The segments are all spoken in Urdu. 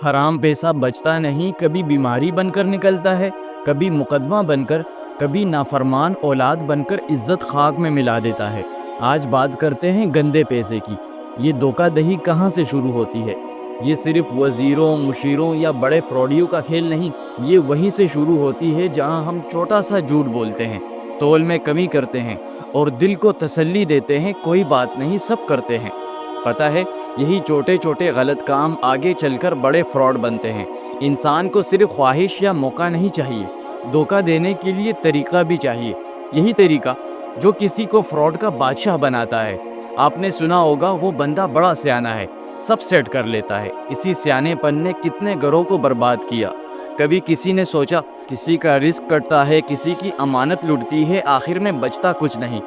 حرام پیسہ بچتا نہیں، کبھی بیماری بن کر نکلتا ہے، کبھی مقدمہ بن کر، کبھی نافرمان اولاد بن کر عزت خاک میں ملا دیتا ہے۔ آج بات کرتے ہیں گندے پیسے کی۔ یہ دھوکہ دہی کہاں سے شروع ہوتی ہے؟ یہ صرف وزیروں، مشیروں یا بڑے فراڈیوں کا کھیل نہیں، یہ وہیں سے شروع ہوتی ہے جہاں ہم چھوٹا سا جھوٹ بولتے ہیں، تول میں کمی کرتے ہیں اور دل کو تسلی دیتے ہیں کوئی بات نہیں، سب کرتے ہیں۔ پتہ ہے، یہی چھوٹے چھوٹے غلط کام آگے چل کر بڑے فراڈ بنتے ہیں۔ انسان کو صرف خواہش یا موقع نہیں چاہیے، دھوکہ دینے کے لیے طریقہ بھی چاہیے۔ یہی طریقہ جو کسی کو فراڈ کا بادشاہ بناتا ہے۔ آپ نے سنا ہوگا وہ بندہ بڑا سیانا ہے، سب سیٹ کر لیتا ہے۔ اسی سیانے پن نے کتنے گھروں کو برباد کیا۔ کبھی کسی نے سوچا کسی کا رزق کٹتا ہے، کسی کی امانت لٹتی ہے، آخر میں بچتا کچھ نہیں،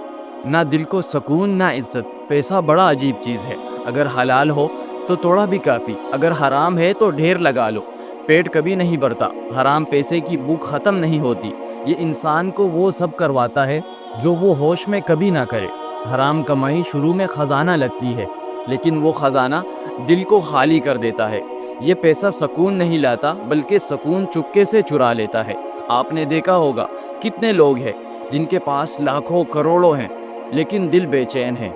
نہ دل کو سکون نہ عزت۔ پیسہ بڑا عجیب چیز ہے، اگر حلال ہو تو تھوڑا بھی کافی، اگر حرام ہے تو ڈھیر لگا لو، پیٹ کبھی نہیں بھرتا۔ حرام پیسے کی بھوک ختم نہیں ہوتی، یہ انسان کو وہ سب کرواتا ہے جو وہ ہوش میں کبھی نہ کرے۔ حرام کمائی شروع میں خزانہ لگتی ہے، لیکن وہ خزانہ دل کو خالی کر دیتا ہے۔ یہ پیسہ سکون نہیں لاتا، بلکہ سکون چپکے سے چرا لیتا ہے۔ آپ نے دیکھا ہوگا کتنے لوگ ہیں جن کے پاس لاکھوں کروڑوں ہیں لیکن دل بے چین ہے۔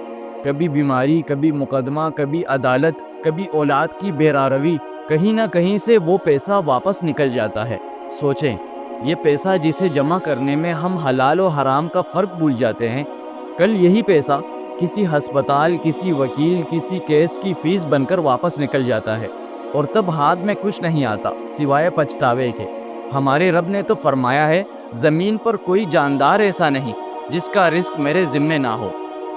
کبھی بیماری، کبھی مقدمہ، کبھی عدالت، کبھی اولاد کی بے-راروی، کہیں نہ کہیں سے وہ پیسہ واپس نکل جاتا ہے۔ سوچیں، یہ پیسہ جسے جمع کرنے میں ہم حلال و حرام کا فرق بھول جاتے ہیں، کل یہی پیسہ کسی ہسپتال، کسی وکیل، کسی کیس کی فیس بن کر واپس نکل جاتا ہے، اور تب ہاتھ میں کچھ نہیں آتا سوائے پچھتاوے کے۔ ہمارے رب نے تو فرمایا ہے، زمین پر کوئی جاندار ایسا نہیں جس کا رزق میرے ذمے نہ ہو۔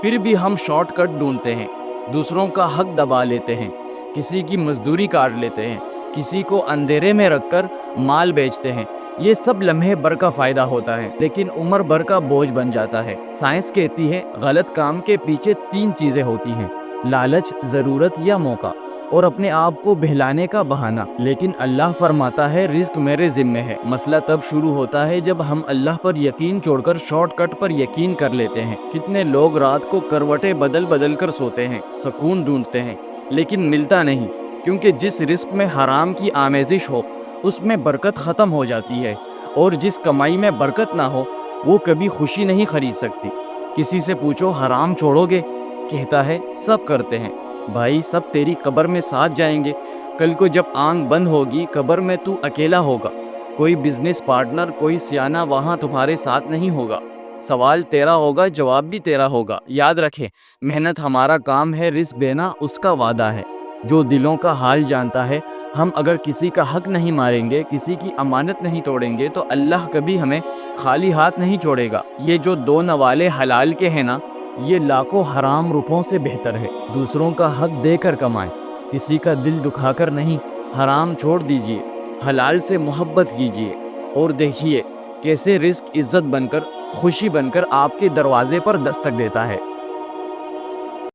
پھر بھی ہم شارٹ کٹ ڈھونڈتے ہیں، دوسروں کا حق دبا لیتے ہیں، کسی کی مزدوری کاٹ لیتے ہیں، کسی کو اندھیرے میں رکھ کر مال بیچتے ہیں۔ یہ سب لمحے بھر کا فائدہ ہوتا ہے، لیکن عمر بھر کا بوجھ بن جاتا ہے۔ سائنس کہتی ہے غلط کام کے پیچھے 3 چیزیں ہوتی ہیں: لالچ، ضرورت یا موقع، اور اپنے آپ کو بہلانے کا بہانہ۔ لیکن اللہ فرماتا ہے رزق میرے ذمے ہے۔ مسئلہ تب شروع ہوتا ہے جب ہم اللہ پر یقین چھوڑ کر شارٹ کٹ پر یقین کر لیتے ہیں۔ کتنے لوگ رات کو کروٹیں بدل بدل کر سوتے ہیں، سکون ڈھونڈتے ہیں، لیکن ملتا نہیں، کیونکہ جس رزق میں حرام کی آمیزش ہو اس میں برکت ختم ہو جاتی ہے، اور جس کمائی میں برکت نہ ہو وہ کبھی خوشی نہیں خرید سکتی۔ کسی سے پوچھو حرام چھوڑو گے؟ کہتا ہے سب کرتے ہیں۔ بھائی، سب تیری قبر میں ساتھ جائیں گے۔ کل کو جب آنکھ بند ہوگی، قبر میں تو اکیلا ہوگا، کوئی بزنس پارٹنر، کوئی سیانہ وہاں تمہارے ساتھ نہیں ہوگا۔ سوال تیرا ہوگا، جواب بھی تیرا ہوگا۔ یاد رکھیں، محنت ہمارا کام ہے، رزق دینا اس کا وعدہ ہے جو دلوں کا حال جانتا ہے۔ ہم اگر کسی کا حق نہیں ماریں گے، کسی کی امانت نہیں توڑیں گے، تو اللہ کبھی ہمیں خالی ہاتھ نہیں چھوڑے گا۔ یہ جو 2 نوالے حلال کے ہیں نا، یہ لاکھوں حرام روپوں سے بہتر ہے۔ دوسروں کا حق دے کر کمائیں، کسی کا دل دکھا کر نہیں۔ حرام چھوڑ دیجئے، حلال سے محبت کیجئے، اور دیکھیے کیسے رزق عزت بن کر، خوشی بن کر آپ کے دروازے پر دستک دیتا ہے۔